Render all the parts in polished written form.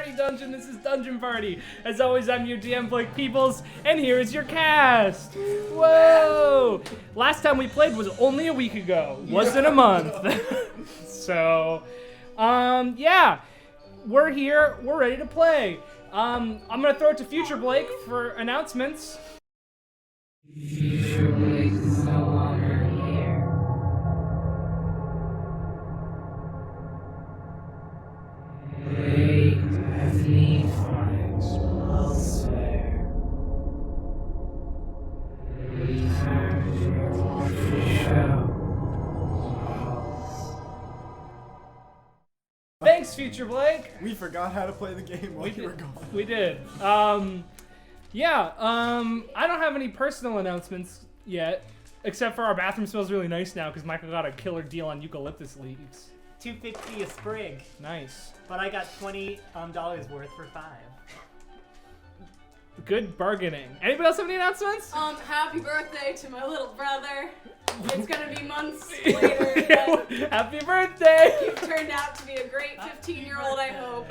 party dungeon. This is Dungeon Party. As always, I'm your DM, Blake Peoples, and here is your cast. Whoa! Last time we played was only a week ago. Wasn't a month. So, yeah. We're here. We're ready to play. I'm gonna throw it to Future Blake for announcements. Future Blake is no longer here. Blake has me finds elsewhere. Return to your future show. Thanks, Future Blake. We forgot how to play the game while you were gone. We did. Yeah, I don't have any personal announcements yet, except for our bathroom smells really nice now because Michael got a killer deal on eucalyptus leaves. $2.50 a sprig, Nice. but I got $20 worth for $5. Good bargaining. Anybody else have any announcements? Happy birthday to my little brother. It's gonna be months later, but Happy birthday! you've turned out to be a great 15-year-old, I hope.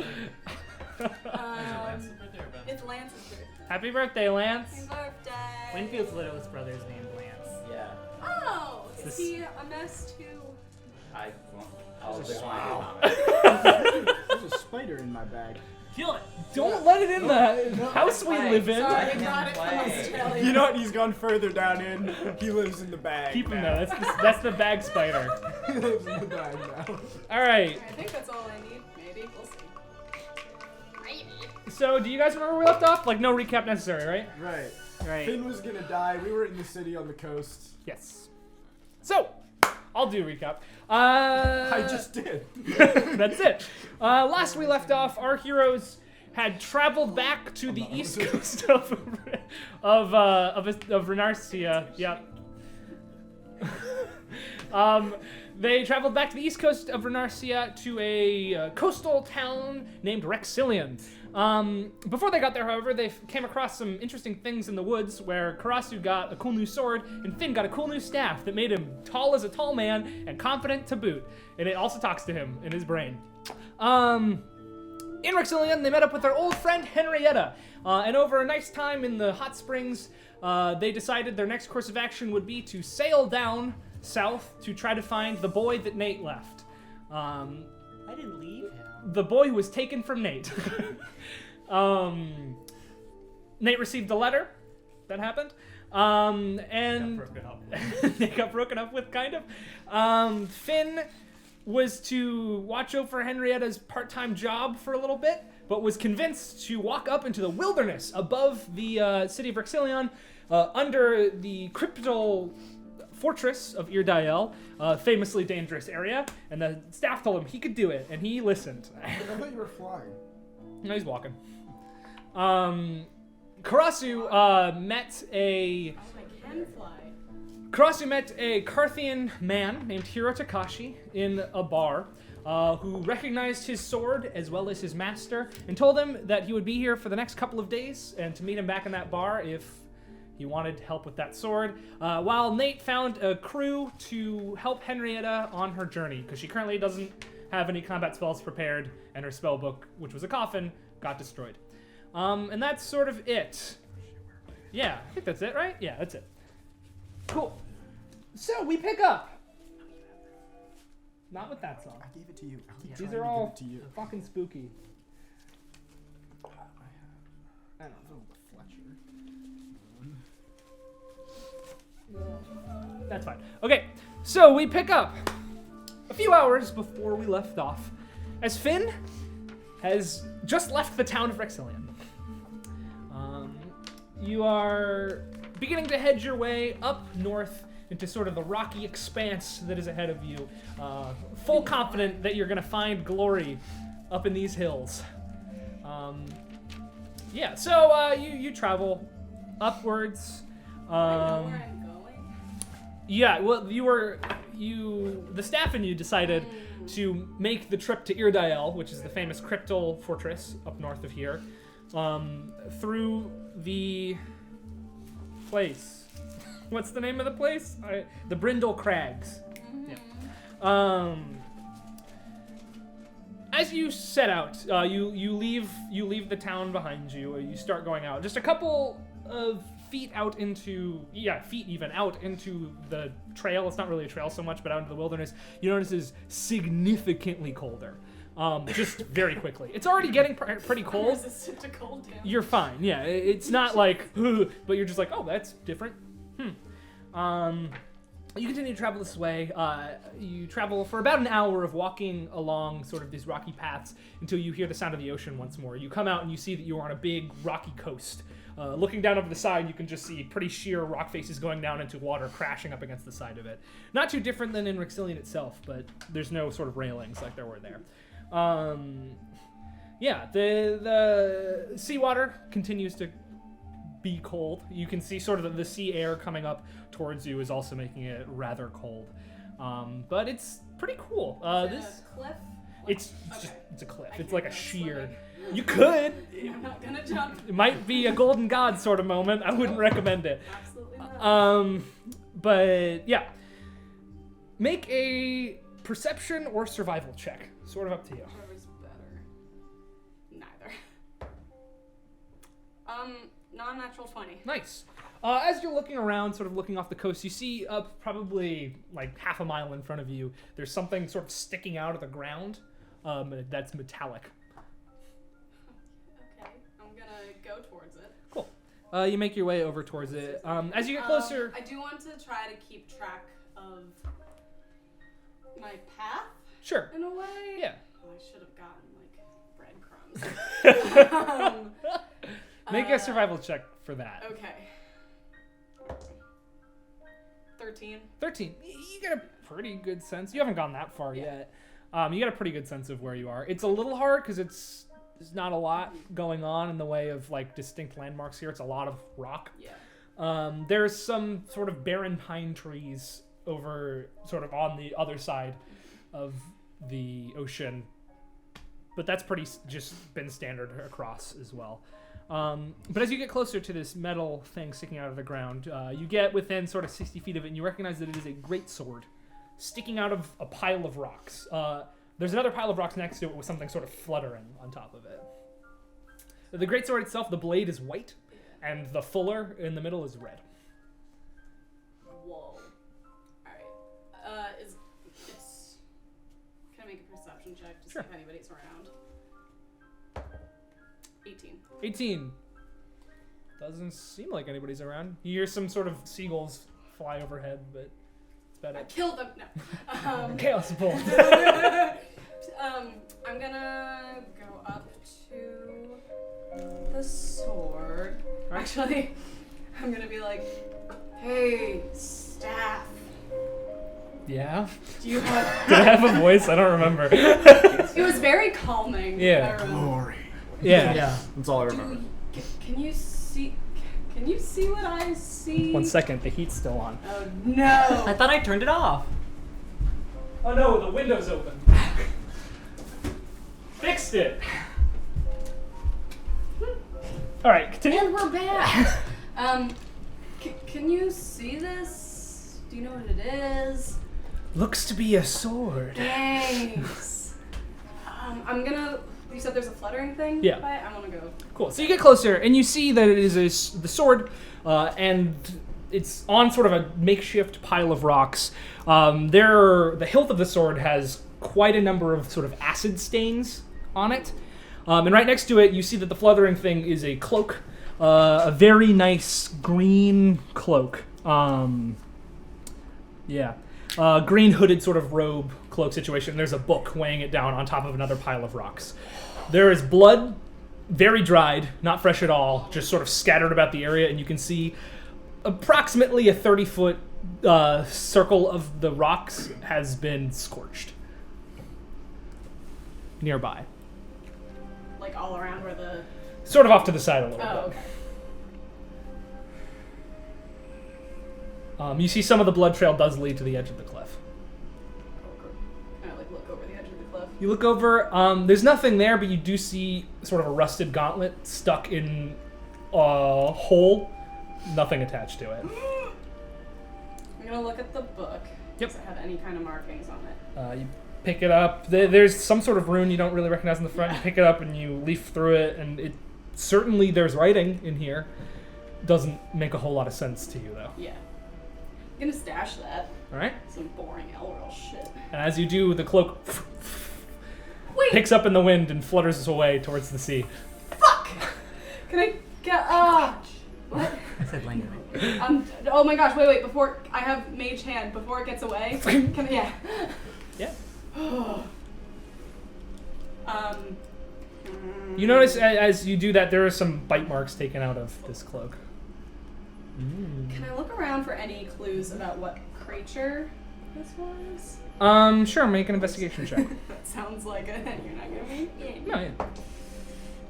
It's Lance's birthday. Happy birthday, Lance. Happy birthday. Winfield's littlest brother's named Lance. Yeah. Oh, is This- he a mess too? I'll Wow. decline. There's a spider in my bag. Kill it! Don't let it in the house we live in. Sorry, I got it from Australia. You know what? He's gone further down in. He lives in the bag. Keep him now. there. That's the bag spider. He lives in the bag now. All right. I think that's all I need. Maybe. We'll see. So, do you guys remember where we left off? Like, no recap necessary, right? Right. Right. Finn was gonna die. We were in the city on the coast. Yes. So, I'll do a recap. I just did. That's it. Last we left off, our heroes had traveled back to the east coast of Renarcia. Yeah. They traveled back to the east coast of Renarcia to a coastal town named Rexilian. Before they got there, however, they came across some interesting things in the woods where Karasu got a cool new sword and Finn got a cool new staff that made him tall as a tall man and confident to boot. And it also talks to him in his brain. In Rexilian, they met up with their old friend Henrietta, and over a nice time in the hot springs, they decided their next course of action would be to sail down south to try to find the boy that Nate left. I didn't leave him. The boy who was taken from Nate. Nate received a letter. That happened. And they got broken up with, kind of. Finn was to watch over Henrietta's part-time job for a little bit, but was convinced to walk up into the wilderness above the city of Rexilion, under the cryptal fortress of Irdael, famously dangerous area, and the staff told him he could do it, and he listened. I thought you were flying. No, he's walking. Karasu met a I can fly. Karasu met a Carthian man named Hiro Takashi in a bar, who recognized his sword as well as his master, and told him that he would be here for the next couple of days and to meet him back in that bar if he wanted help with that sword, while Nate found a crew to help Henrietta on her journey, because she currently doesn't have any combat spells prepared, and her spell book, which was a coffin, got destroyed. And that's sort of it. Yeah, I think that's it, right? Yeah, that's it. Cool. So, we pick up. Not with that song. I gave it to you. I keep These trying are to all give it to you. fucking spooky. I don't know. Fletcher. That's fine. Okay, so we pick up a few hours before we left off, as Finn has just left the town of Rexilian. You are beginning to head your way up north into sort of the rocky expanse that is ahead of you, full confident that you're going to find glory up in these hills. Yeah, so you travel upwards. I know where I'm going. Yeah, well, the staff and you decided to make the trip to Irdael, which is the famous cryptal fortress up north of here, through the place. What's the name of the place? The Brindle Crags. Yeah. As you set out, you leave the town behind you. You start going out. Just a couple of feet out into the trail. It's not really a trail so much, but out into the wilderness. You notice is significantly colder. Just very quickly. It's already getting pretty I'm cold. resistant to cold damage. You're fine. Yeah, it's not like, "Ugh," but you're just like, oh, that's different. You continue to travel this way. You travel for about an hour of walking along sort of these rocky paths until you hear the sound of the ocean once more. You come out and you see that you're on a big rocky coast. Looking down over the side, you can just see pretty sheer rock faces going down into water, crashing up against the side of it. Not too different than in Rixillian itself, but there's no sort of railings like there were there. The seawater continues to be cold. You can see sort of the sea air coming up towards you is also making it rather cold. But it's pretty cool. This A cliff? it's Okay. just it's a cliff. I It's can't like a go sheer. swimming. You could. I'm not gonna jump. It might be a golden god sort of moment. I wouldn't recommend it. Absolutely not. But yeah. Make a perception or survival check. Sort of up to you. Whoever's better. Neither. Non-natural 20. Nice. As you're looking around, sort of looking off the coast, you see up probably like half a mile in front of you, there's something sort of sticking out of the ground that's metallic. Okay, I'm gonna go towards it. Cool. You make your way over towards it. As you get closer... I do want to try to keep track of my path Sure. in a way. Yeah. Oh, I should have gotten like breadcrumbs. Make a survival check for that. Okay. 13. 13. You get a pretty good sense. You haven't gone that far yet. You get a pretty good sense of where you are. It's a little hard because there's not a lot going on in the way of like distinct landmarks here. It's a lot of rock. Yeah. There's some sort of barren pine trees over sort of on the other side of the ocean, but that's pretty just been standard across as well. But as you get closer to this metal thing sticking out of the ground, you get within sort of 60 feet of it, and you recognize that it is a great sword sticking out of a pile of rocks. There's another pile of rocks next to it with something sort of fluttering on top of it. The great sword itself, the blade is white, and the fuller in the middle is red. Whoa. Alright. Can I make a perception check to Sure. see if anybody's around? 18. 18. Doesn't seem like anybody's around. You hear some sort of seagulls fly overhead, but that's about I it. killed them. No. Chaos bolt. I'm gonna go up to the sword. Actually, I'm gonna be like, hey, staff. Yeah? Do you have... Did I have a voice? I don't remember. It was very calming. Yeah. I remember. Glory. Yeah. That's all I remember. Can you see what I see? 1 second, the heat's still on. Oh no. I thought I turned it off. Oh no, the window's open. Fixed it. All right, continue. And we're back. Can you see this? Do you know what it is? Looks to be a sword. Thanks. I'm gonna. You said there's a fluttering thing. Yeah. By it? I want to go. Cool. So you get closer, and you see that it is the sword, and it's on sort of a makeshift pile of rocks. The hilt of the sword has quite a number of sort of acid stains on it. And right next to it, you see that the fluttering thing is a cloak, a very nice green cloak. Green hooded sort of robe cloak situation. There's a book weighing it down on top of another pile of rocks. There is blood, very dried, not fresh at all, just sort of scattered about the area, and you can see approximately a 30-foot circle of the rocks has been scorched nearby. Like all around where the. Sort of off to the side a little Oh, bit. okay. You see some of the blood trail does lead to the edge of the cliff. Can I like look over the edge of the cliff? You look over, there's nothing there, but you do see sort of a rusted gauntlet stuck in a hole, nothing attached to it. I'm gonna look at the book. Yep. Does it have any kind of markings on it? You pick it up. There's some sort of rune you don't really recognize in the front. You pick it up and you leaf through it, and it certainly there's writing in here. Doesn't make a whole lot of sense to you, though. Yeah. I'm gonna stash that. All right? Some boring Elril shit. And as you do, the cloak Wait! picks up in the wind and flutters away towards the sea. Fuck! Can I get, what? I said language. Oh my gosh, wait, before, I have Mage Hand, before it gets away, can I, yeah. Yeah. Mm, You notice as you do that, there are some bite marks taken out of this cloak. Can I look around for any clues about what creature this was? Sure, make an investigation check. That sounds like a, you're not gonna be? No, yeah.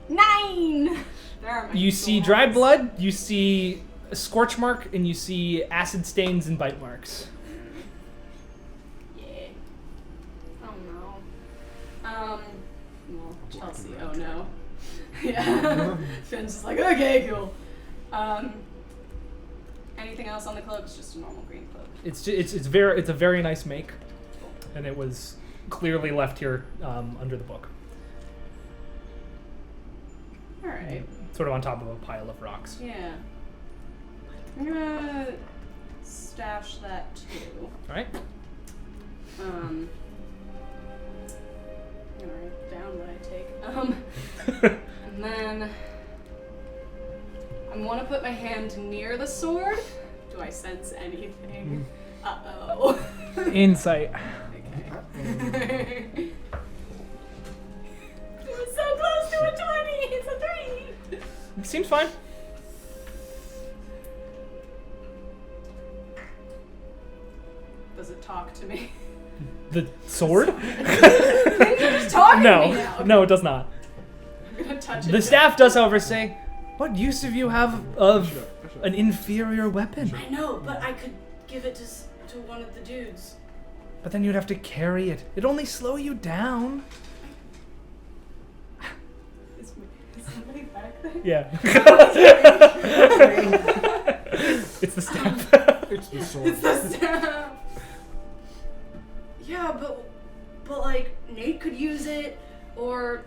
9! There are my You see tools. dried blood, you see a scorch mark, and you see acid stains and bite marks. Yeah. Oh no. Well, Chelsea, oh no. Yeah. Finn's just like, okay, cool. Anything else on the cloak? It's just a normal green cloak. It's a very nice make, and it was clearly left here under the book, Alright. sort of on top of a pile of rocks. Yeah. I'm gonna stash that too. All right. I'm gonna write down what I take. And then I want to put my hand near the sword. Do I sense anything? Uh-oh. Insight. Okay. It was so close to a 20. It's a 3. Seems fine. Does it talk to me? The sword? Things are just talking to me now. No, it does not. I'm gonna touch it. The staff does, however, say, "What use of you have of an inferior weapon? I know, but I could give it to one of the dudes. But then you'd have to carry it. It'd only slow you down." Is somebody back there? Yeah. It's the staff. It's the sword. It's the staff. Yeah, but like Nate could use it, or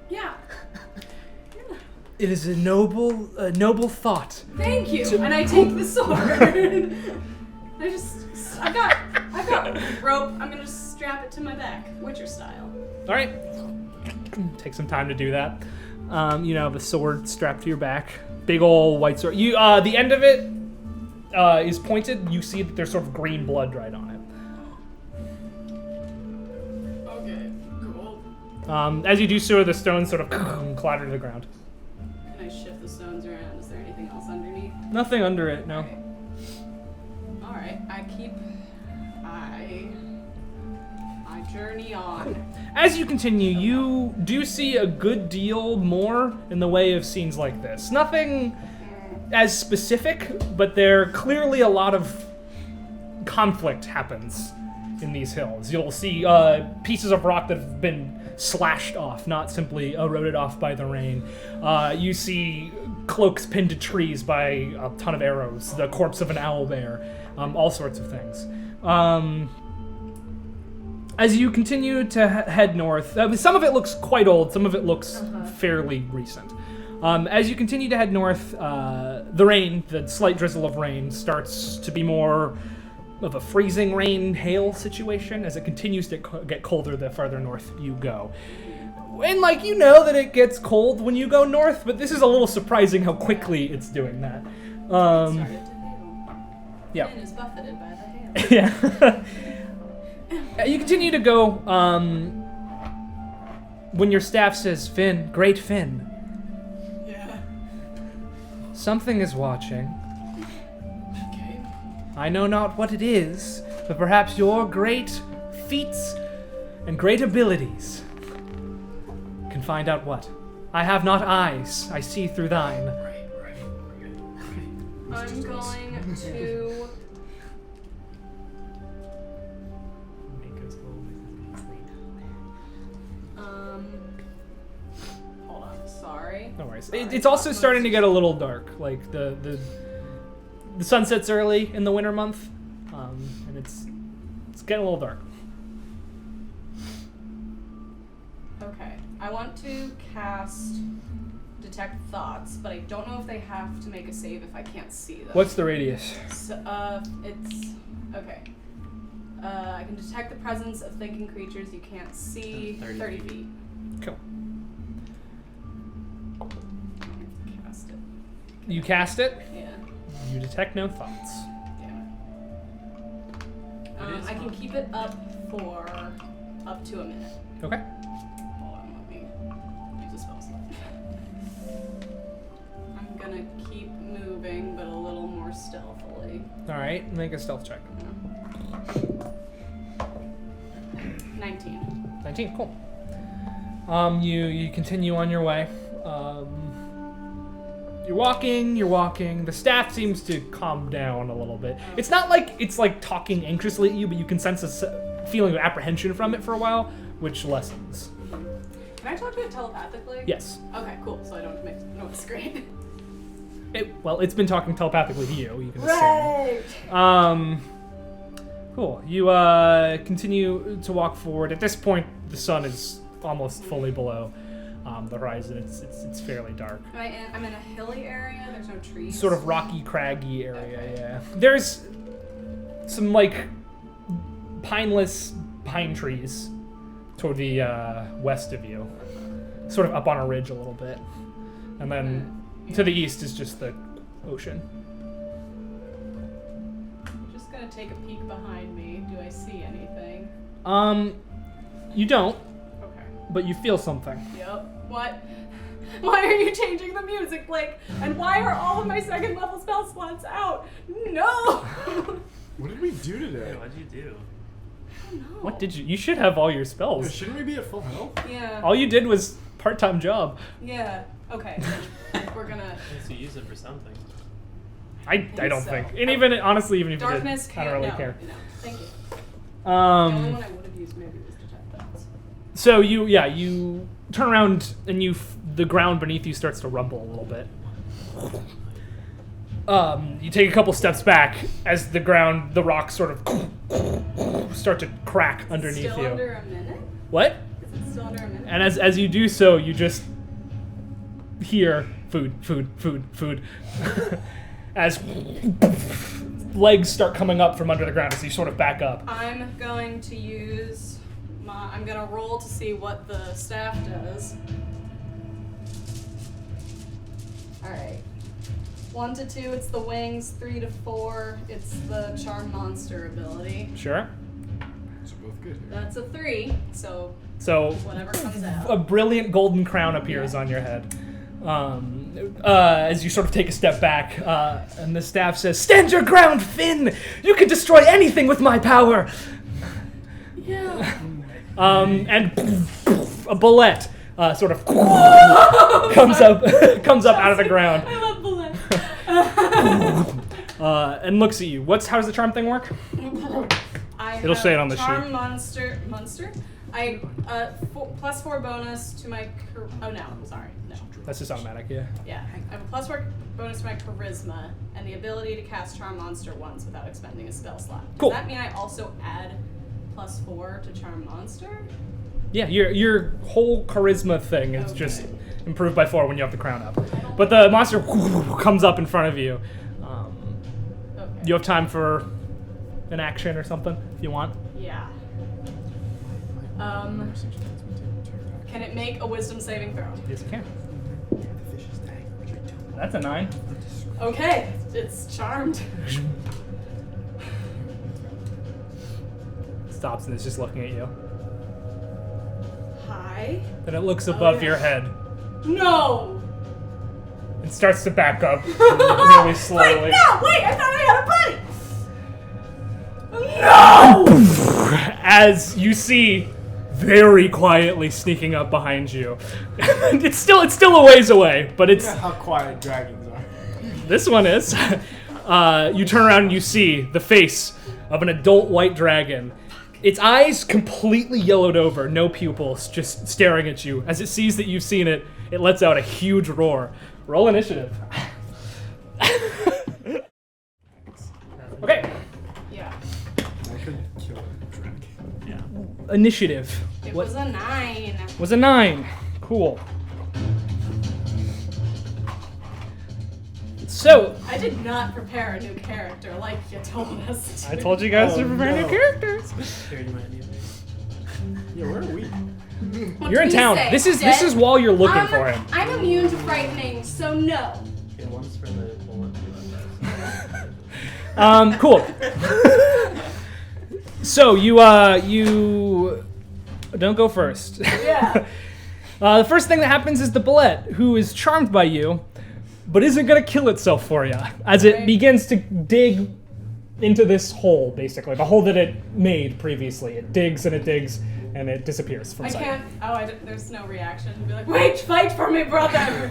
yeah. It is a noble thought. Thank you. And I take the sword. I've got rope. I'm gonna just strap it to my back, Witcher style. All right. Take some time to do that. You know, the sword strapped to your back. Big ol' white sword. You, the end of it is pointed. You see that there's sort of green blood right on Okay, cool. it. As you do so, the stones sort of clatter to the ground. Can I shift the stones around? Is there anything else underneath? Nothing under it, no. Okay. All right, I journey on. As you continue, you do see a good deal more in the way of scenes like this. Nothing as specific, but there clearly a lot of conflict happens in these hills. You'll see pieces of rock that have been slashed off, not simply eroded off by the rain. You see cloaks pinned to trees by a ton of arrows, the corpse of an owlbear, all sorts of things. As you continue to head north, some of it looks quite old, some of it looks fairly recent. As you continue to head north, the rain, the slight drizzle of rain, starts to be more of a freezing rain hail situation as it continues to get colder the farther north you go. And like, you know that it gets cold when you go north, but this is a little surprising how quickly it's doing that. Started to hail. Yeah. Finn is buffeted by the hail. Yeah. You continue to go, when your staff says, "Finn, great Finn, Yeah. something is watching. Okay. I know not what it is, but perhaps your great feats and great abilities can find out what. I have not eyes, I see through thine." I'm going to. Hold on. Sorry. No worries. It's also starting to get a little dark. Like the sun sets early in the winter month, and it's It's getting a little dark. Okay. I want to cast Detect Thoughts, but I don't know if they have to make a save if I can't see them. What's the radius? So, it's... Okay. I can detect the presence of thinking creatures you can't see. 30 feet. Cool. Cast it. You cast it. Yeah. You detect no thoughts. Damn it. I can keep it up for up to a minute. Okay. Hold on, let me use a spell slot. I'm gonna keep moving, but a little more stealthily. All right. Make a stealth check. 19. 19. Cool. You continue on your way. You're walking. The staff seems to calm down a little bit. It's not like it's like talking anxiously at you, but you can sense a feeling of apprehension from it for a while, which lessens. Can I talk to it telepathically? Yes. Okay, cool. So I don't make noise. Great. It's been talking telepathically to you. You can Right. assume. Cool. You continue to walk forward. At this point, the sun is almost fully below the horizon. It's fairly dark. I'm in a hilly area. There's no trees. Sort of rocky, craggy area. Yeah. There's some like pineless pine trees toward the west of you, sort of up on a ridge a little bit, and then to the east is just the ocean. I'm just gonna take a peek behind me. Do I see anything? You don't, Okay. but you feel something. Yep. What? Why are you changing the music, Blake? And why are all of my second level spell slots out? No! What did we do today? What'd you do? No. What did you? You should have all your Yeah, spells. shouldn't we be at full health? Yeah. All you did was part-time job. Yeah. Okay. We're gonna. Unless you use it for something. I don't so. think. And even honestly, even if Darkness you did, I can't. don't really No. care. No. Thank you. The only Um. one I would have used maybe was Detect Thoughts. So you turn around and the ground beneath you starts to rumble a little bit. You take a couple steps back as the rocks sort of start to crack underneath Still you. under a minute? What? Is it still under a minute? And as you do so, you just hear food, as legs start coming up from under the ground as you sort of back up. I'm going to use I'm gonna roll to see what the staff does. Alright. 1 to 2, it's the wings. 3 to 4, it's the charm monster ability. Sure. So both good here. That's a 3, so So whatever comes out. a brilliant golden crown appears on your head. As you sort of take a step back, and the staff says, "Stand your ground, Finn! You can destroy anything with my power!" Yeah. And a bullet sort of comes up out of the ground I love bullets. and looks at you. How does the charm thing work? It'll say it on the charm sheet. monster. I +4 bonus to my. Oh no, sorry, no. That's just automatic, yeah. Yeah, I have a +4 bonus to my charisma and the ability to cast charm monster once without expending a spell slot. Does Cool. that mean I also add +4 to charm monster? Yeah, your whole charisma thing is just Okay. improved by 4 when you have the crown up. But the monster comes up in front of you. Okay. You have time for an action or something if you want. Yeah. Can it make a wisdom saving throw? Yes, you can. The fish is dying. What are you doing? That's a 9. Okay, it's charmed. Stops and is just looking at you. Hi. Then it looks above yeah. your head No! and starts to back up really slowly. Wait, no! Wait, I thought I had a buddy! No! As you see, very quietly sneaking up behind you. it's still a ways away, but it's Yeah, how quiet dragons are. this one is. You turn around and you see the face of an adult white dragon. Its eyes completely yellowed over, no pupils, just staring at you. As it sees that you've seen it, it lets out a huge roar. Roll initiative. Okay. Yeah. I could kill a initiative. It What was a 9. was a 9? Cool. So, I did not prepare a new character like you told us to. I told you guys to Oh, prepare new no. characters. Here, you might need it. Yeah, where are we? What You're in did he town. say? This is Dead? while you're looking for him. I'm immune to frightening, so no. Here, one's for the bullet. Cool. So you don't go first. Yeah. The first thing that happens is the bullet, who is charmed by you, but isn't gonna kill itself for you, as it Right. begins to dig into this hole, basically the hole that it made previously. It digs and it disappears from I sight. can't. Oh, there's no reaction. Be like, wait, fight for me, brother.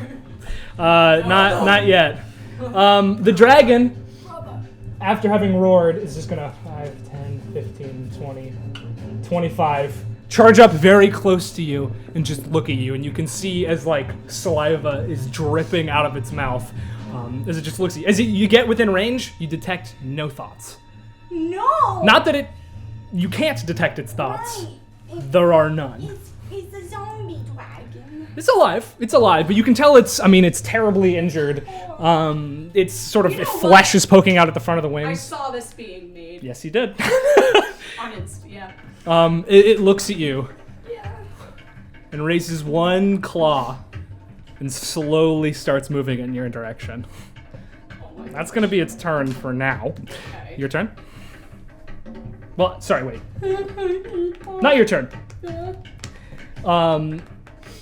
Not yet. The dragon, after having roared, is just gonna 5, 10, 15, 20, 25 charge up very close to you and just look at you, and you can see as like saliva is dripping out of its mouth as it just looks at you. As you get within range, you detect no thoughts. No. Not that you can't detect its thoughts. Right. There are none. It's a zombie dragon. It's alive, but you can tell it's terribly injured. It's sort of, You know flesh what? is poking out at the front of the I wings. saw this being made. Yes, you did. On Insta, yeah. It looks at you Yeah. and raises one claw and slowly starts moving in your direction. Oh my That's gonna be its turn for now. Okay. Your turn? Well, sorry, wait. Not your turn.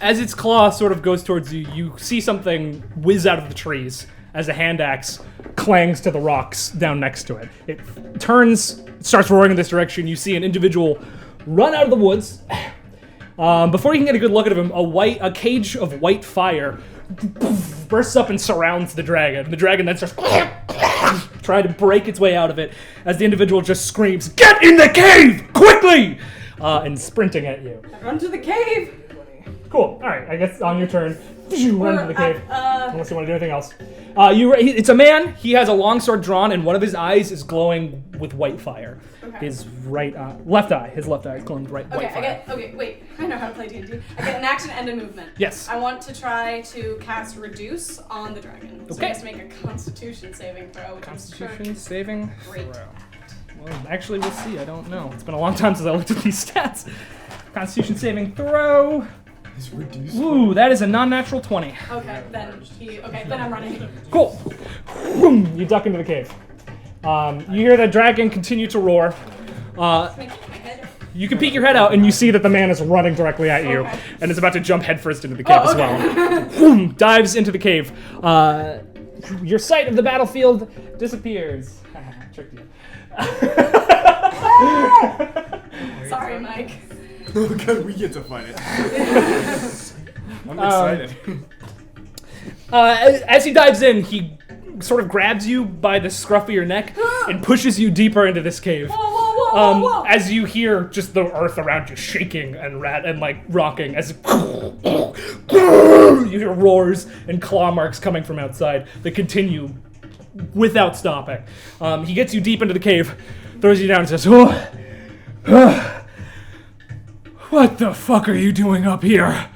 As its claw sort of goes towards you, you see something whiz out of the trees as a hand axe clangs to the rocks down next to it. It turns, starts roaring in this direction. You see an individual run out of the woods. Before you can get a good look at him, a cage of white fire bursts up and surrounds the dragon. The dragon then starts trying to break its way out of it as the individual just screams, "Get in the cave, quickly!" And sprinting at you. Run to the cave. Cool. All right. I guess on your turn, run to the cave. Uh, Unless you want to do anything else. It's a man. He has a long sword drawn, and one of his eyes is glowing with white fire. Okay. His left eye is glowing with white fire. wait. I know how to play D&D. I get an action and a movement. Yes. I want to try to cast Reduce on the dragon. So Okay. he has to make a Constitution saving throw. Which Constitution saving Great. throw. Well, actually, we'll see. I don't know. It's been a long time since I looked at these stats. Constitution saving throw. It's reduced. Ooh, that is a non-natural 20. Okay, then I'm running. Cool. Boom, you duck into the cave. You hear the dragon continue to roar. Making my head. You can peek your head out and you see that the man is running directly at you Okay. and is about to jump headfirst into the cave as well. Boom, dives into the cave. Your sight of the battlefield disappears. Tricked you. Sorry, Mike. Oh, good, we get to fight it. I'm excited. As he dives in, he sort of grabs you by the scruff of your neck and pushes you deeper into this cave. Whoa. As you hear just the earth around you shaking and like rocking as you hear roars and claw marks coming from outside that continue without stopping. He gets you deep into the cave, throws you down and says, "What the fuck are you doing up here?"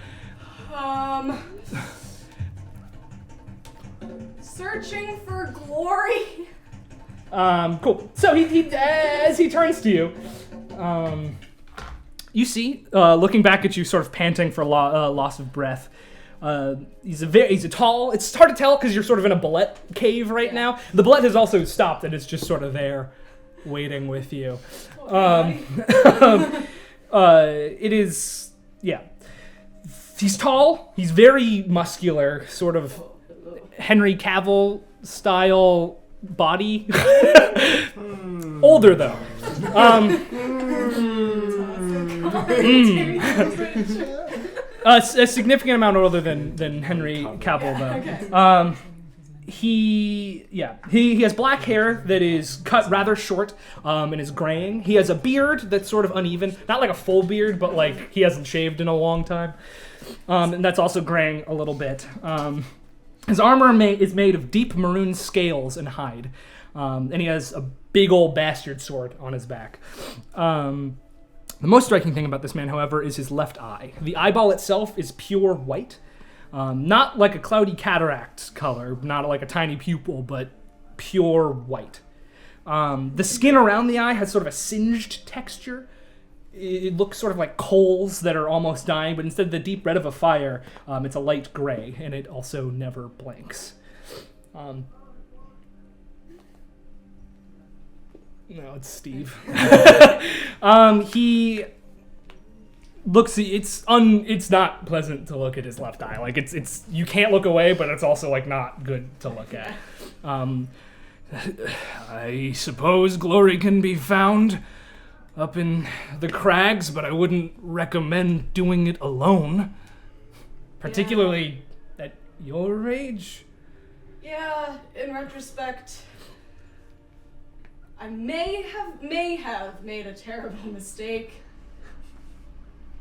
Searching for glory. Cool. So he as he turns to you, you see, looking back at you, sort of panting for loss of breath. He's a tall. It's hard to tell because you're sort of in a bullet cave right now. The bullet has also stopped and it's just sort of there, waiting with you. It is, yeah. He's tall. He's very muscular, sort of Henry Cavill style body. Older though. A significant amount older than Henry Cavill though. Okay. He has black hair that is cut rather short and is graying. He has a beard that's sort of uneven, not like a full beard, but like he hasn't shaved in a long time, and that's also graying a little bit. His armor is made of deep maroon scales and hide, and he has a big old bastard sword on his back. The most striking thing about this man, however, is his left eye. The eyeball itself is pure white. Not like a cloudy cataract color, not like a tiny pupil, but pure white. The skin around the eye has sort of a singed texture. It looks sort of like coals that are almost dying, but instead of the deep red of a fire, it's a light gray, and it also never blinks. No, it's Steve. He looks. It's not pleasant to look at his left eye. Like it's you can't look away, but it's also like not good to look at. I suppose glory can be found up in the crags, but I wouldn't recommend doing it alone. Particularly at your age. Yeah, in retrospect, I may have made a terrible mistake.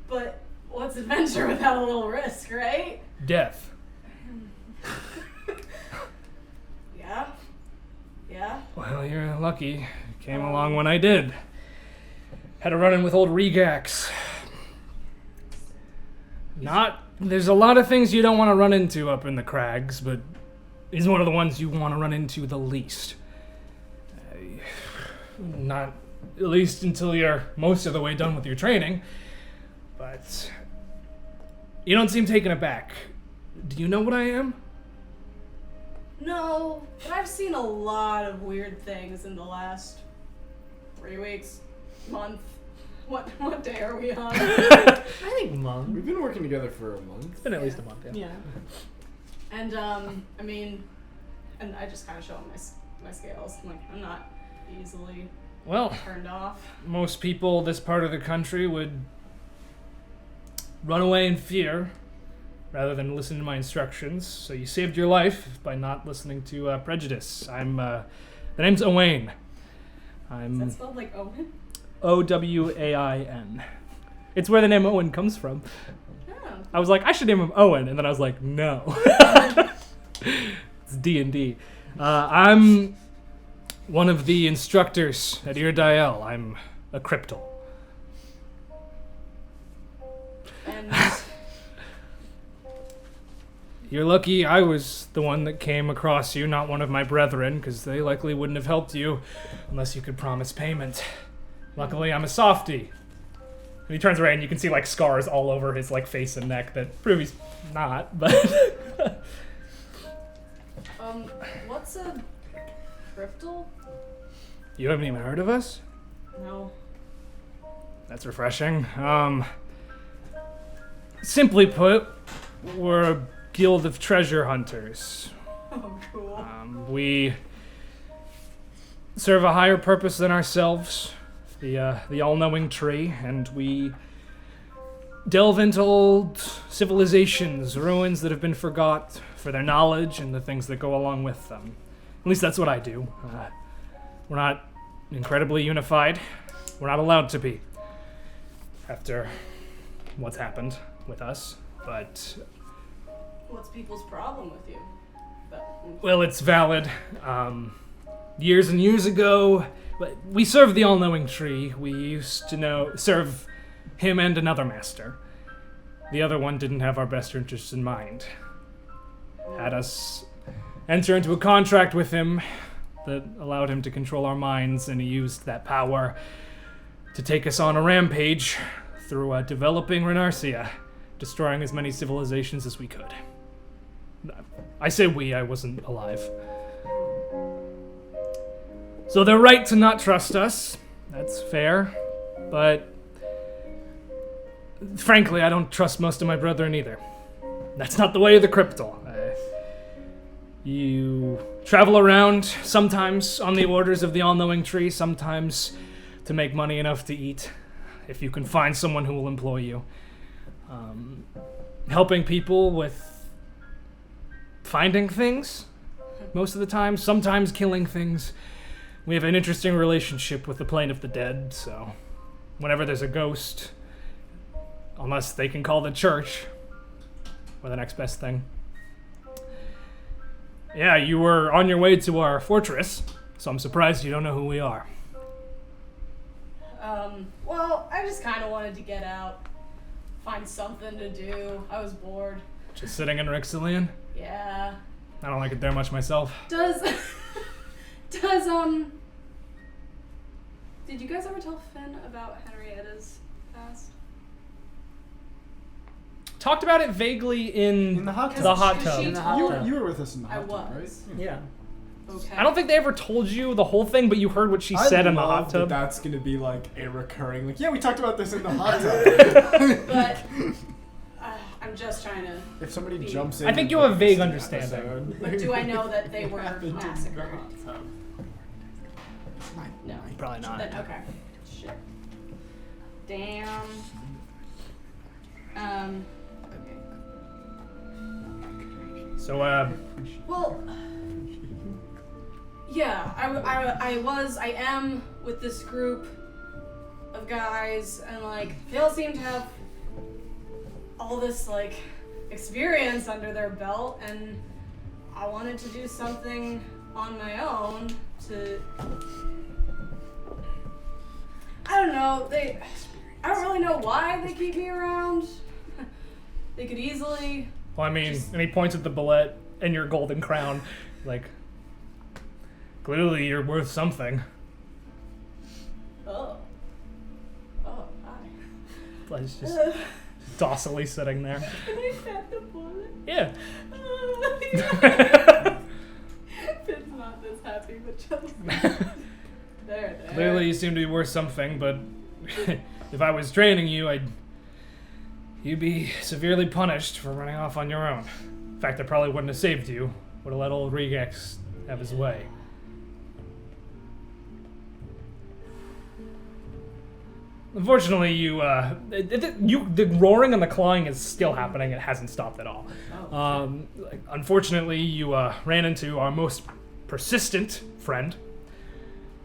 But what's adventure without a little risk, right? Death. Yeah. Well, you're lucky. You came along when I did. Had to run in with old Regax. There's a lot of things you don't want to run into up in the crags, but he's one of the ones you want to run into the least. Not at least until you're most of the way done with your training. But you don't seem taken aback. Do you know what I am? No, but I've seen a lot of weird things in the last 3 weeks, month. What day are we on? I think month. We've been working together for a month. It's been at least a month, yeah. And and I just kind of show him my scales. I'm like, I'm not easily turned off. Most people this part of the country would run away in fear rather than listen to my instructions. So you saved your life by not listening to prejudice. The name's Owain. Is that spelled like Owen? Owain. It's where the name Owen comes from. Oh. I was like, I should name him Owen, and then I was like, no. It's D&D. I'm one of the instructors at Irdael. I'm a cryptal. And You're lucky I was the one that came across you, not one of my brethren, because they likely wouldn't have helped you unless you could promise payment. Luckily, I'm a softie. And he turns around and you can see like scars all over his like face and neck that prove he's not, but what's a cryptal? You haven't even heard of us? No. That's refreshing. Simply put, we're a guild of treasure hunters. Oh, cool. We serve a higher purpose than ourselves, the all-knowing tree, and we delve into old civilizations, ruins that have been forgot for their knowledge and the things that go along with them. At least that's what I do. We're not incredibly unified. We're not allowed to be after what's happened with us, but What's people's problem with you? well, it's valid. Years and years ago, we served the all-knowing tree. We used to serve him and another master. The other one didn't have our best interests in mind. Had us enter into a contract with him that allowed him to control our minds, and he used that power to take us on a rampage through developing Renarcia, destroying as many civilizations as we could. I say we, I wasn't alive. So they're right to not trust us. That's fair. But frankly, I don't trust most of my brethren either. That's not the way of the cryptal. You travel around, sometimes on the orders of the all-knowing tree, sometimes to make money enough to eat, if you can find someone who will employ you. Helping people with finding things, most of the time, sometimes killing things. We have an interesting relationship with the plane of the dead, so whenever there's a ghost, unless they can call the church, we're the next best thing. Yeah, you were on your way to our fortress, so I'm surprised you don't know who we are. Well, I I just kind of wanted to get out, find something to do. I was bored. Just sitting in Rixilian? Yeah. I don't like it there much myself. Does did you guys ever tell Finn about Henrietta's past? Talked about it vaguely in the hot tub. the hot Cause tub. she In the told- hot tub. You were with us in the I hot tub, right? was. Yeah. Okay. I don't think they ever told you the whole thing, but you heard what she I said in the love hot tub. That that's gonna be like a recurring, like, yeah, we talked about this in the hot tub. But I'm just trying to. If somebody Be- jumps in, I think and you have a vague listens to the understanding. episode, But do I know that they were happened in the massacred? hot tub. No. Probably not. Then okay. Shit. Damn. Okay. So, Well. Yeah, I am with this group of guys, and like they all seem to have all this like experience under their belt, and I wanted to do something on my own to. I don't know. I don't really know why they keep me around. They could easily. well, I mean, and he points at the bullet and your golden crown, like, clearly you're worth something. Oh. Oh, hi. Like, just docilely sitting there. Can I pet the bullet? Yeah. Finn's not this happy, but just there. Clearly you seem to be worth something, but if I was training you, you'd be severely punished for running off on your own. In fact, I probably wouldn't have saved you. Would have let old Regex have his way. Unfortunately, the roaring and the clawing is still happening. It hasn't stopped at all. Unfortunately, you ran into our most persistent friend.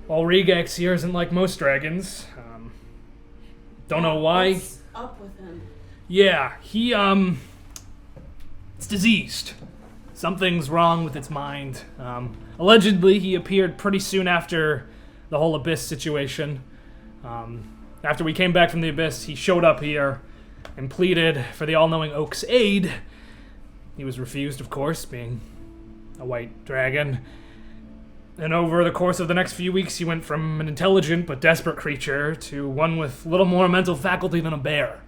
While Regex here isn't like most dragons. Don't know why. What's up with him? Yeah, he, it's diseased. Something's wrong with its mind. Allegedly, he appeared pretty soon after the whole Abyss situation. After we came back from the Abyss, he showed up here and pleaded for the all-knowing Oak's aid. He was refused, of course, being a white dragon. And over the course of the next few weeks, he went from an intelligent but desperate creature to one with little more mental faculty than a bear.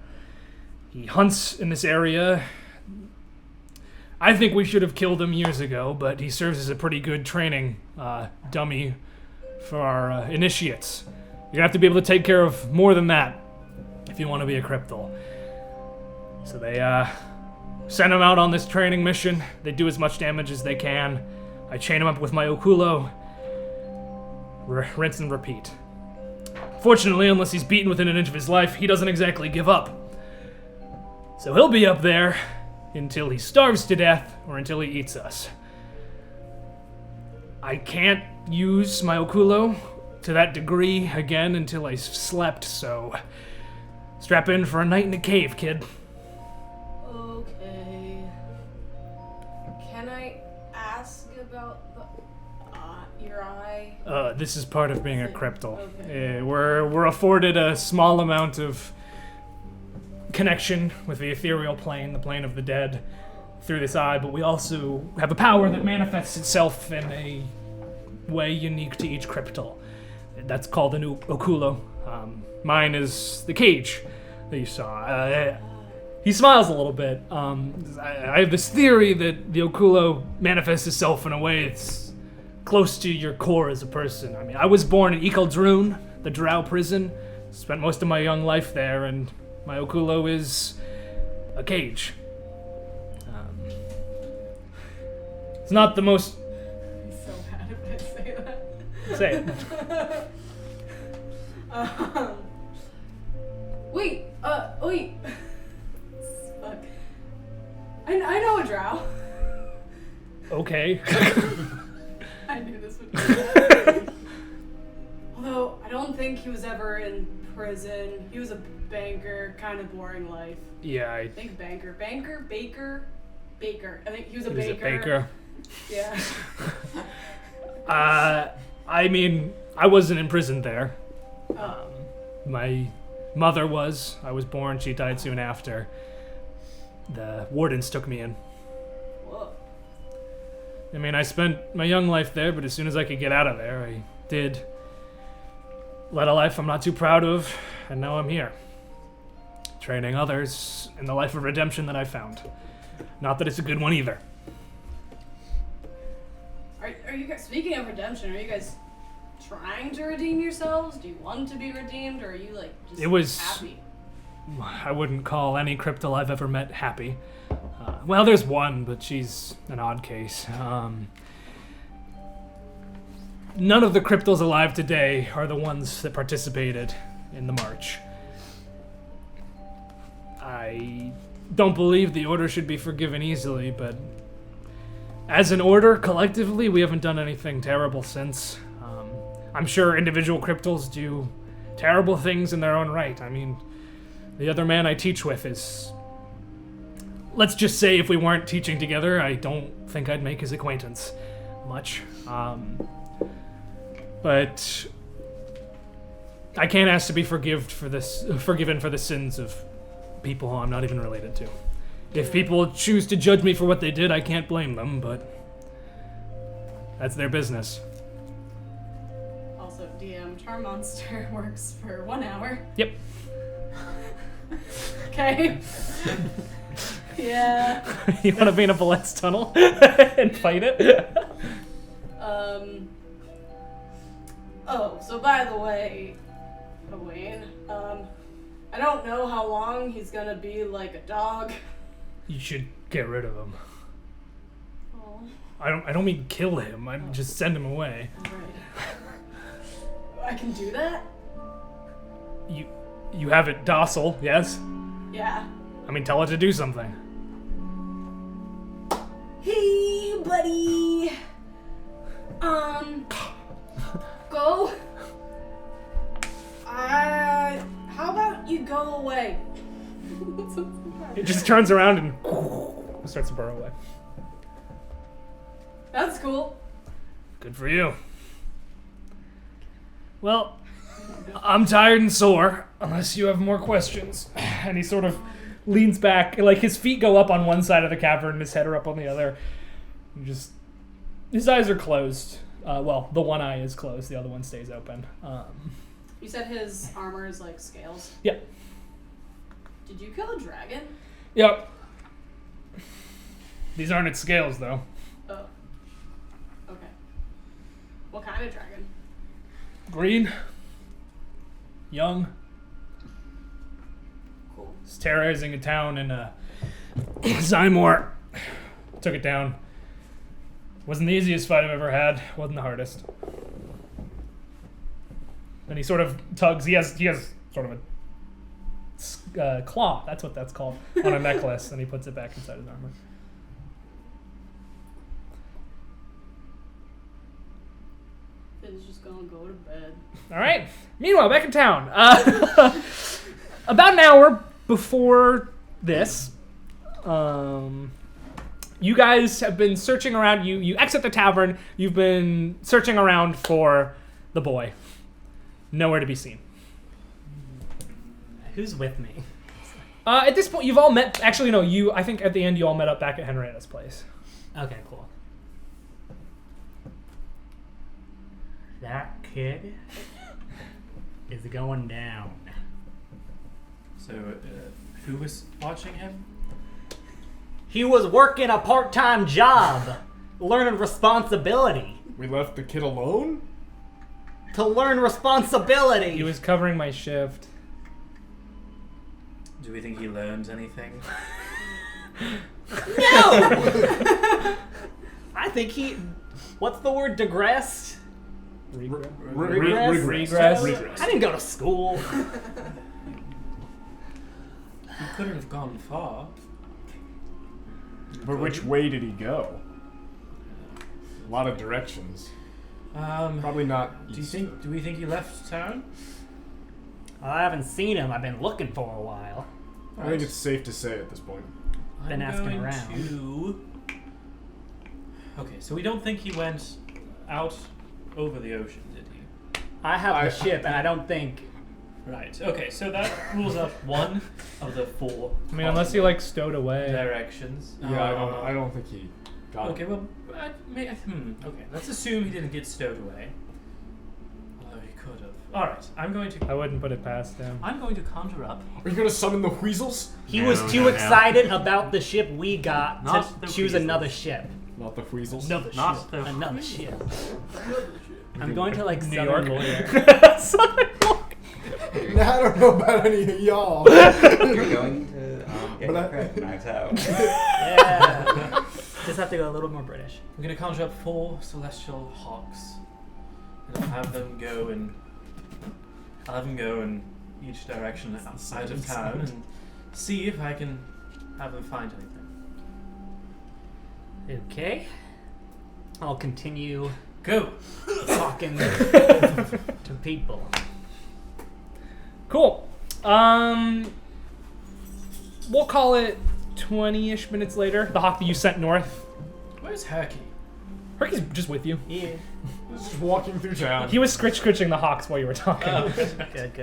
He hunts in this area. I think we should have killed him years ago, but he serves as a pretty good training dummy for our initiates. You're gonna have to be able to take care of more than that if you want to be a Cryptal. So they send him out on this training mission. They do as much damage as they can. I chain him up with my Okulo. Rinse and repeat. Fortunately, unless he's beaten within an inch of his life, he doesn't exactly give up. So he'll be up there until he starves to death or until he eats us. I can't use my Okulo to that degree again until I slept, so strap in for a night in a cave, kid. Okay. Can I ask about your eye? This is part of being a Cryptal. Okay. We're afforded a small amount of connection with the ethereal plane, the plane of the dead, through this eye, but we also have a power that manifests itself in a way unique to each Cryptal. That's called an Okulo. Mine is the cage that you saw. He smiles a little bit. I have this theory that the Okulo manifests itself in a way that's close to your core as a person. I mean, I was born in Ikaldrun, the Drow prison. Spent most of my young life there, and my Okulo is a cage. It's not the most... I'm so bad if I say that. Say it. Wait. Fuck. I know a drow. Okay. I knew this would be Although, I don't think he was ever in prison. He was a banker, kind of boring life. Yeah, I think banker. Baker. I think he was a he was baker. a baker. Yeah. I mean, I wasn't in prison there. Oh. My mother was. I was born, she died soon after. The wardens took me in. Whoa. I mean, I spent my young life there, but as soon as I could get out of there, I did. Led a life I'm not too proud of, and now I'm here. Training others in the life of redemption that I found. Not that it's a good one either. Are you guys, speaking of redemption, are you guys trying to redeem yourselves? Do you want to be redeemed, or are you like just It was- happy? I wouldn't call any Cryptal I've ever met happy. Well, there's one, but she's an odd case. None of the Cryptals alive today are the ones that participated in the march. I don't believe the Order should be forgiven easily, but as an Order, collectively, we haven't done anything terrible since. I'm sure individual Cryptals do terrible things in their own right. I mean, the other man I teach with is... Let's just say if we weren't teaching together, I don't think I'd make his acquaintance much. But I can't ask to be forgiven for the sins of people I'm not even related to. If people choose to judge me for what they did, I can't blame them, but that's their business. Also, DM, Charm Monster works for 1 hour. Yep. Okay. Yeah. You want to be in a Vallet's tunnel and fight it? Oh, so by the way, Wayne, I don't know how long he's gonna be like a dog. You should get rid of him. Oh, I don't mean kill him. I just send him away. right. I can do that? You have it docile, yes? Yeah. I mean, tell it to do something. Hey, buddy. Go. How about you go away? It just turns around and starts to burrow away. That's cool. Good for you. Well, I'm tired and sore, unless you have more questions. And he sort of leans back, like his feet go up on one side of the cavern and his head are up on the other. His eyes are closed. Well, the one eye is closed, the other one stays open. You said his armor is like scales. Yep. Did you kill a dragon? Yep. These aren't its scales, though. Oh. Okay. What kind of dragon? Green. Young. Cool. It's terrorizing a town in Zymor. Took it down. Wasn't the easiest fight I've ever had. Wasn't the hardest. And he sort of tugs. He has sort of a claw. That's what that's called on a necklace, and he puts it back inside his armor. Finn's just gonna go to bed. All right. Meanwhile, back in town. About an hour before this, you guys have been searching around. You exit the tavern. You've been searching around for the boy. Nowhere to be seen. Who's with me? At this point, you've all met. Actually, no. I think at the end, you all met up back at Henrietta's place. Okay, cool. That kid is going down. So, who was watching him? He was working a part-time job, learning responsibility. We left the kid alone? To learn responsibility. He was covering my shift. Do we think he learned anything? No! I think he... What's the word? Digressed? Regress. I didn't go to school. He couldn't have gone far. But which way did he go? A lot of directions. Probably not. Do we think he left town? I haven't seen him. I've been looking for a while. I think it's safe to say at this point. Been I'm asking going around. to... Okay, so we don't think he went out over the ocean, did he? I have the ship, and I don't think Right. Okay. So that rules out one of the four. I mean, unless he like stowed away. directions. Yeah, I don't think he got Okay. it. Well, okay. Let's assume he didn't get stowed away. Although he could have. All right. I'm going I to. wouldn't put it past him. I'm going to conjure up. Are you gonna summon the weasels? He No, was too no. excited about the ship we got Not to the choose weasels. another ship. Not the weasels. Another Not ship. the Another ship. I'm going to like New Southern York. Lawyer. Southern Lawyer. I don't know about any of y'all. You're going to get But your I- crack knives out. Yeah. Just have to go a little more British. I'm going to conjure up 4 celestial hawks, and I'll have them go in. Each direction out of town and see if I can have them find anything. Okay. I'll continue Go. talking to people. Cool. We'll call it 20-ish minutes later. The hawk that you sent north. Where's Herky? Herky's just with you. Yeah. Just walking through town. He was scritching the hawks while you were talking. Oh. Good.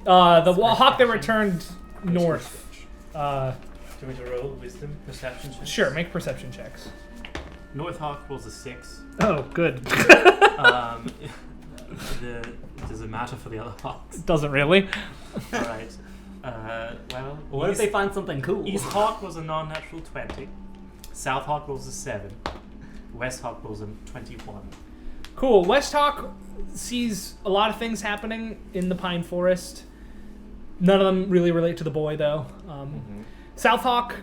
The hawk that returned north. Do you want me to roll wisdom perception check? Sure, make perception checks. North Hawk rolls a 6. Oh, good. Does it matter for the other hawks? Doesn't really. Alright. Well, What if they find something cool? East Hawk was a non-natural 20. South Hawk rolls a 7. West Hawk rolls a 21. Cool. West Hawk sees a lot of things happening in the pine forest. None of them really relate to the boy, though. South Hawk,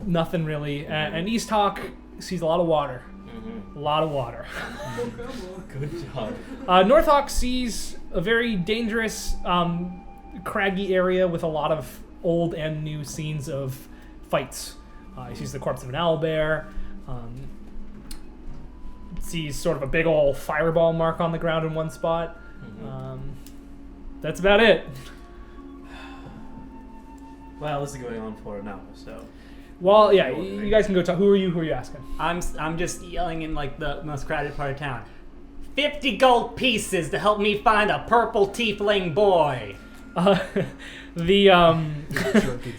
nothing really. And East Hawk sees a lot of water. A lot of water. Good job. North Hawk sees a very dangerous, craggy area with a lot of old and new scenes of fights. He sees the corpse of an owlbear. Sees sort of a big old fireball mark on the ground in one spot. That's about it. Well, this is going on for an hour, so. Well, yeah, you guys can go talk. Who are you asking? I'm just yelling in like the most crowded part of town. 50 gold pieces to help me find a purple tiefling boy.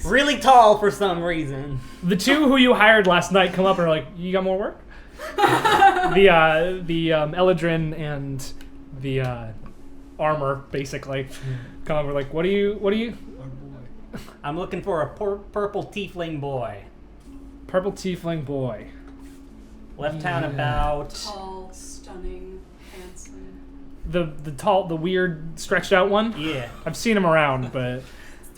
Really tall for some reason. The two who you hired last night come up and are like, "You got more work?" the Eladrin and the armor basically come up and are like, "What do you?" I'm looking for a purple tiefling boy. Purple tiefling boy. Left town about. Tall, stunning, handsome. The weird stretched out one. Yeah. I've seen him around, but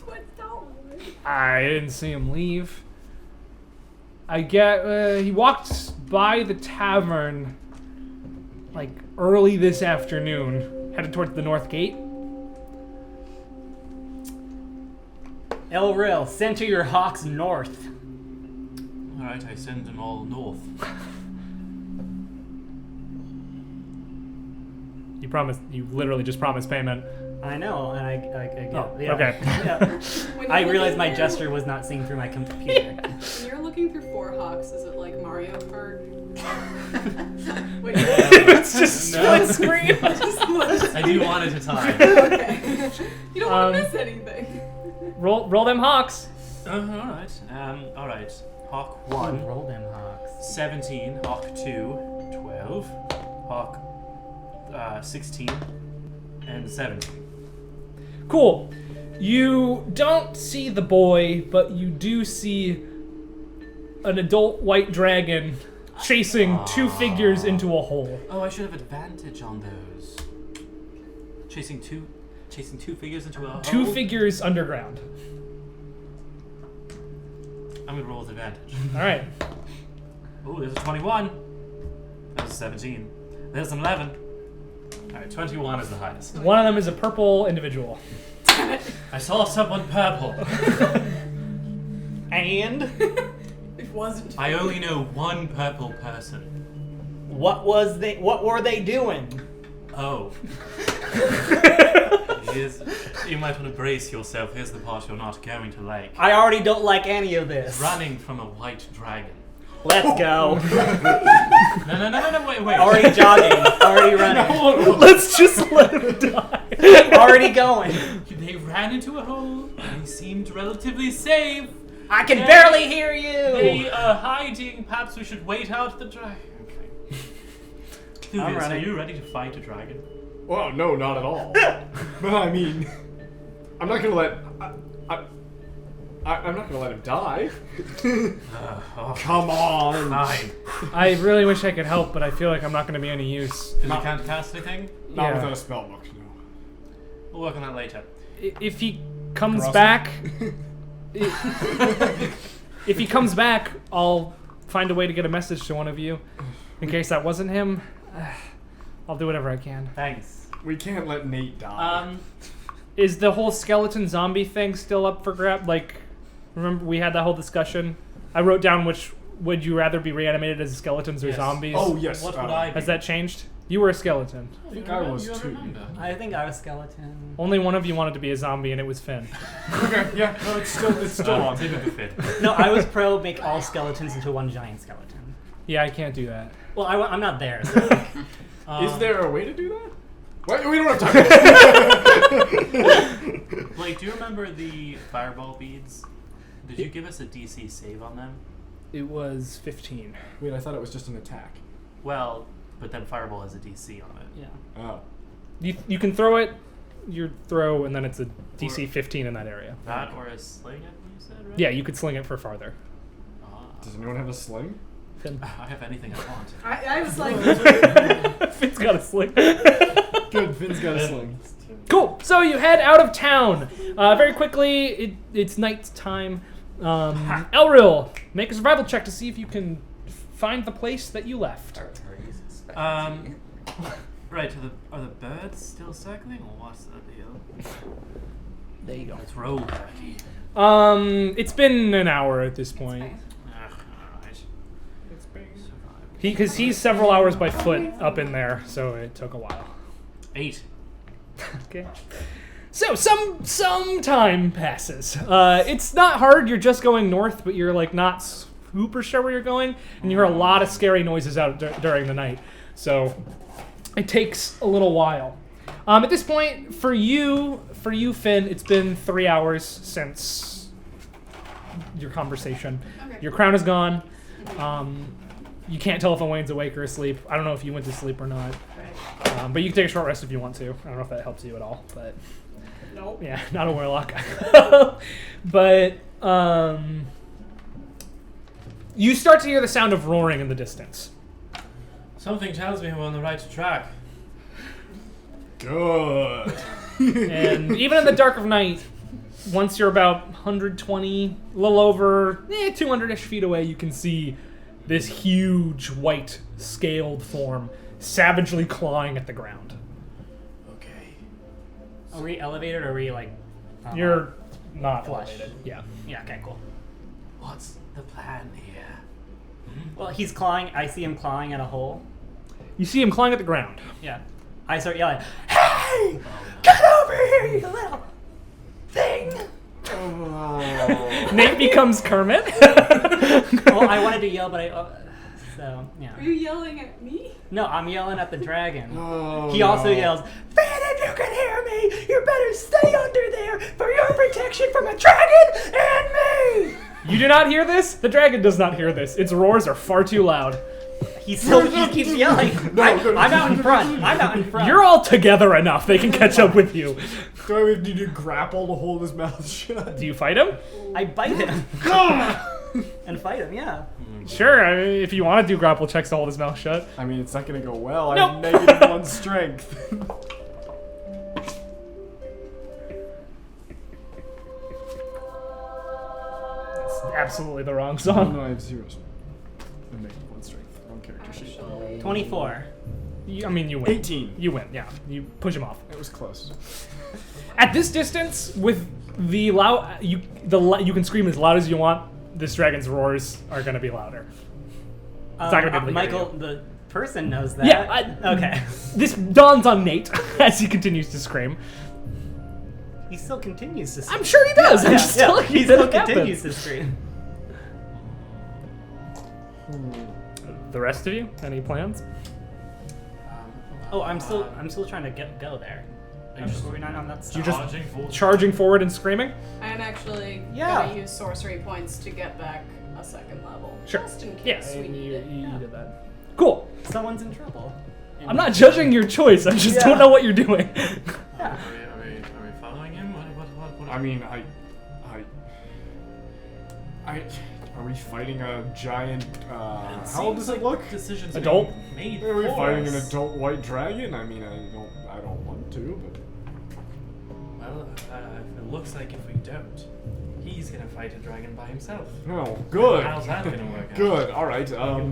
What's that one? I didn't see him leave. I get he walked by the tavern like early this afternoon, headed towards the north gate. Elril, center your hawks north. Alright, I send them all north. You literally just promised payment. I know, and I Oh, yeah. okay. Yeah. When I you're realized my looking through- gesture was not seen through my computer. When you're looking through 4 hawks, is it like Mario Kart? Wait, It's just split screen. I do one at a time. okay. You don't want to miss anything. Roll them hawks. Alright. Alright. Hawk 1. Roll them hawks. 17. Hawk 2. 12. Hawk 16. And 17. Cool. You don't see the boy, but you do see an adult white dragon chasing 2 figures into a hole. Oh, I should have advantage on those. Chasing two figures into a hole. 2 figures underground. I'm gonna roll with advantage. All right. Oh, there's a 21. There's a 17. There's an 11. Alright, 21 is the highest. One of them is a purple individual. I saw someone purple. And It wasn't. I only know one purple person. what were they doing? Oh. You might want to brace yourself. Here's the part you're not going to like. I already don't like any of this. Running from a white dragon. Let's go. No, wait. Already jogging. Already running. Let's just let him die. Already going. They ran into a hole. They seemed relatively safe. I can barely hear you. They are hiding. Perhaps we should wait out the dragon. Okay. I'm Luvius, are running. you ready to fight a dragon? Well, no, not at all. But I mean, I'm not gonna let. I'm not gonna let him die. Come on. Fine. I really wish I could help, but I feel like I'm not going to be any use. Because you can't cast anything? Not Yeah. without a spell book, no. We'll work on that later. If he comes Crossing. back, if he comes back, I'll find a way to get a message to one of you. In case that wasn't him, I'll do whatever I can. Thanks. We can't let Nate die. Is the whole skeleton zombie thing still up for grab? Like, remember we had that whole discussion? I wrote down which would you rather be reanimated as skeletons or Yes. zombies? Oh yes. What would I be? Has that changed? You were a skeleton. I think I was You don't too. remember. I think I was skeleton. Only one of you wanted to be a zombie, and it was Finn. Okay. Yeah. No, it's still on. Typical fit. No, I was pro make all skeletons into one giant skeleton. Yeah, I can't do that. Well, I'm not there. So like, Is there a way to do that? Wait, we don't have time. Blake, do you remember the fireball beads? Did you give us a DC save on them? It was 15. Wait, I thought it was just an attack. Well, but then fireball has a DC on it. yeah. Oh. You can throw it, your throw, and then it's a DC 15 in that area. That or a sling, you said, right? Yeah, you could sling it for farther. Ah. Does anyone have a sling? Finn. I have anything I want. I was like, Finn's got a sling. Good. Finn's got a sling. Cool. So you head out of town. Very quickly, it's night time. Elril, make a survival check to see if you can find the place that you left. Right, are the birds still circling, or what's the deal? There you go. Let's roll, Becky. It's been an hour at this point. Alright. Because he's several hours by foot up in there, so it took a while. 8. Okay. So some time passes. It's not hard. You're just going north, but you're like not super sure where you're going, and you hear a lot of scary noises out during the night. So it takes a little while. At this point, for you, Finn, it's been 3 hours since your conversation. okay. Your crown is gone. You can't tell if Elaine's awake or asleep. I don't know if you went to sleep or not. Right. But you can take a short rest if you want to. I don't know if that helps you at all, but Nope. yeah, not a warlock. But you start to hear the sound of roaring in the distance. Something tells me we're on the right track. Good. And even in the dark of night, once you're about 120, a little over 200-ish feet away, you can see this huge white scaled form savagely clawing at the ground. Okay. Are we elevated or are we like? You're not Flush. elevated. Yeah. Yeah. Okay. Cool. What's the plan here? Well, he's clawing. I see him clawing at a hole. You see him clawing at the ground. Yeah. I start yelling, "Hey! Get over here, you little thing!" Oh. Nate becomes Kermit. Well, I wanted to yell, but so yeah. Are you yelling at me? No, I'm yelling at the dragon. Oh, He also no. yells, "Finn, if you can hear me, you better stay under there for your protection from a dragon and me!" You do not hear this? The dragon does not hear this. Its roars are far too loud. He keeps yelling. I'm out in front. I'm out in front. You're all together enough. They can catch up with you. Do I need to grapple to hold his mouth shut? Do you fight him? I bite him and fight him. Yeah. Sure. I mean, if you want to do grapple checks to hold his mouth shut. I mean, it's not gonna go well. I Nope. have -1 strength. It's absolutely the wrong Oh, song. no, I have 0. I'm -1 strength. Wrong character sheet. 24. I mean, you win. 18. You win. Yeah. You push him off. It was close. At this distance, with the loud, you can scream as loud as you want. This dragon's roars are going to be louder. It's not gonna be able to hear Michael, you. the person knows that. Yeah. Okay. This dawns on Nate as he continues to scream. He still continues to scream. I'm sure he does. I'm just telling you He that still it happened. continues to scream. The rest of you, any plans? Oh, I'm still trying to go there. Were we not on that stuff? You just Charging forward. charging forward and screaming? I am actually Yeah. gonna use sorcery points to get back a second level. Sure. Just in Yeah, case we need it. you did that. Cool. Someone's in trouble. And I'm not judging your choice. I just don't know what you're doing. Yeah. Are we following him? What I mean, are we fighting a giant? How old does it look? Decisions Adult? being made. Are we for fighting an us. adult white dragon? I mean, I don't want to, but. Well, it looks like if we don't, he's gonna fight a dragon by himself. No, good. How's that gonna work out? Good. All right.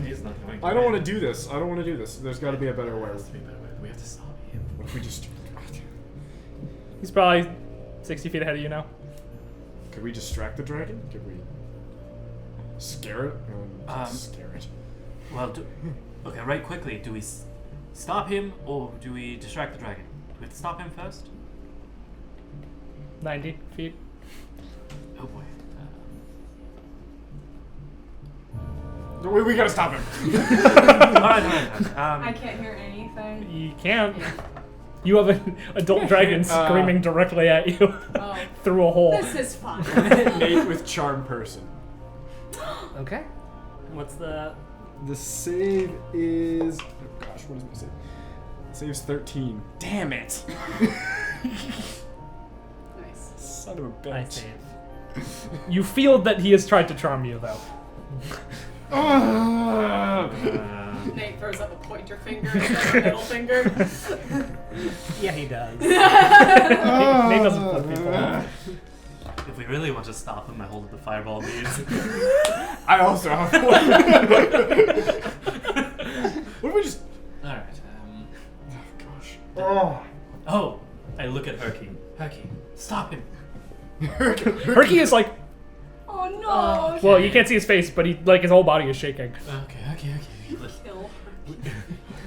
He's not going to I don't win. want to do this. I don't want to do this. There's got to be a better way. There has to be a better way. We have to stop him. What if we just? He's probably 60 feet ahead of you now. Could we distract the dragon? Could we scare it? Um, Scare it. Well, okay, right quickly. Do we stop him or do we distract the dragon? Do we have to stop him first? 90 feet. Oh boy. We gotta stop him. All right. I can't hear anything. You can't. You have an adult dragon screaming directly at you Oh, through a hole. this is fun. Nate with charm person. Okay. What's the? The save is. Oh gosh, what is my save? Save's 13. Damn it! Nice. Son of a bitch. I save. You feel that he has tried to charm you, though. Nate throws up a pointer finger instead of a middle finger. Yeah, he does. Nate doesn't flip people off. If we really want to stop him, I hold up the fireball beads. I also have one. What if we just. All right. Oh gosh. Oh, I look at Herky. Herky, stop him. Herky is like, Oh no! well, you can't see his face, but his whole body is shaking. Okay. Kill.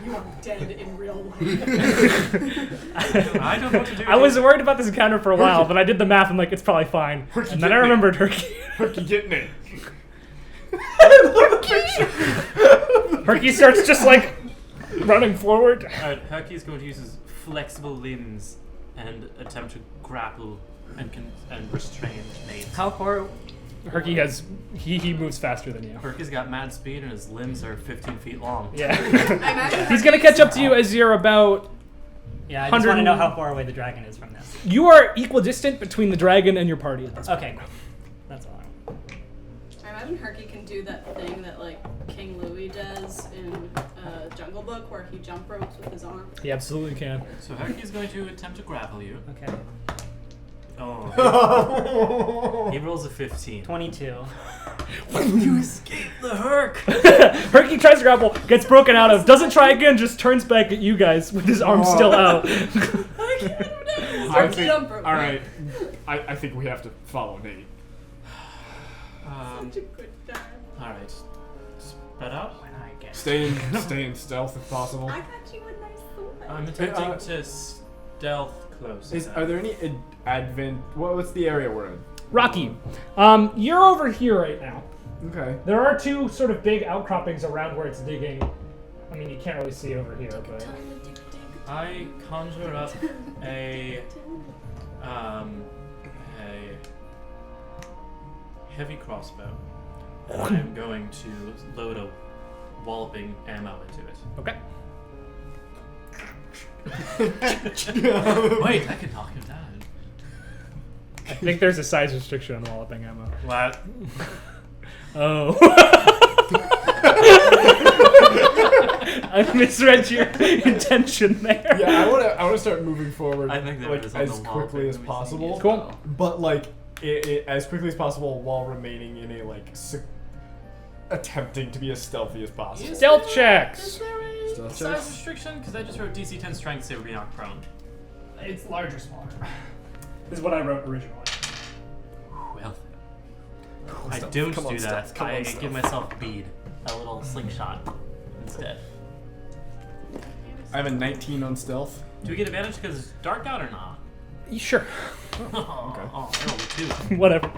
You are dead in real life. I don't know what to do. I was worried about this encounter for a while, then I did the math and it's probably fine. Herky, And then I get me. remembered Herky. Herky, get Nate. Herky starts just running forward. Alright, Herky's going to use his flexible limbs and attempt to grapple and restrain Nate. How far? Herky has, he moves faster than you. Herky's got mad speed and his limbs are 15 feet long. Yeah. I imagine He's gonna catch up to you as you're about, Yeah, I just want to know how far away the dragon is from this. you are equidistant between the dragon and your party at this point. Okay, cool. That's all. I imagine Herky can do that thing that King Louis does in Jungle Book, where he jump ropes with his arm. He absolutely can. So Herky's going to attempt to grapple you. Okay. Oh. He rolls a 15. 22. You escaped the Herc! Herky tries to grapple, gets broken out of, doesn't try again, just turns back at you guys with his arm still out. I think. Jump rope. All right. I think we have to follow Nate. Such a good time. Alright. Spread out. When I get. Stay in stealth if possible. I got you a nice sword. I'm attempting to stealth close. Are there any what's the area we're in? Rocky, you're over here right now. Okay. There are two sort of big outcroppings around where it's digging. I mean, you can't really see over here, but... I conjure up a heavy crossbow. And I'm going to load a walloping ammo into it. Okay. Wait, I can knock him down. I think there's a size restriction on walloping ammo. What? Oh. I misread your intention there. Yeah, I want to start moving forward. I think there is on as the wall quickly thing as that we possible. see. Cool. But as quickly as possible while remaining in a attempting to be as stealthy as possible. Stealth checks. Is there a Stealth size checks? restriction? Because I just wrote DC 10 strength save or be knocked prone. It's large or smaller. This is what I wrote originally. Well, I don't Come on, do that. stealth. Come on, I stealth. give myself bead, a little slingshot instead. I have a 19 on stealth. Do we get advantage because it's dark out or not? Sure. Oh, Okay. oh, I rolled a 2. Whatever.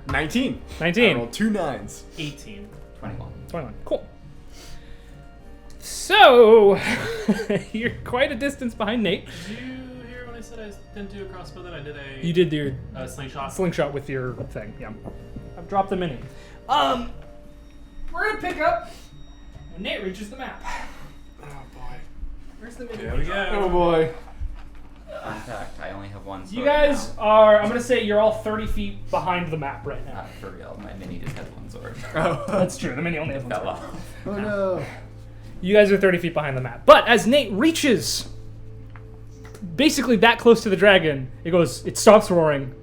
19. 19. I rolled 2 9s. 18. 21. 21. Cool. So, you're quite a distance behind Nate. Did you hear when I said I didn't do a crossbow? Then I did a. You did your slingshot. with your thing, yeah. I've dropped the mini. We're gonna pick up when Nate reaches the map. Oh boy. Where's the mini? There we go. Oh boy. Fun fact, I only have one sword You guys now. are, I'm gonna say you're all 30 feet behind the map right now. Not for real, my mini just has one sword. Oh. That's true, the mini only has one Fell sword. off. Oh no. You guys are 30 feet behind the map. But as Nate reaches basically that close to the dragon, it stops roaring.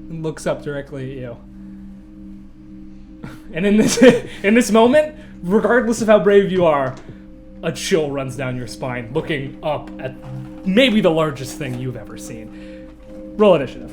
And looks up directly at you. And in this moment, regardless of how brave you are, a chill runs down your spine, looking up at maybe the largest thing you've ever seen. Roll initiative.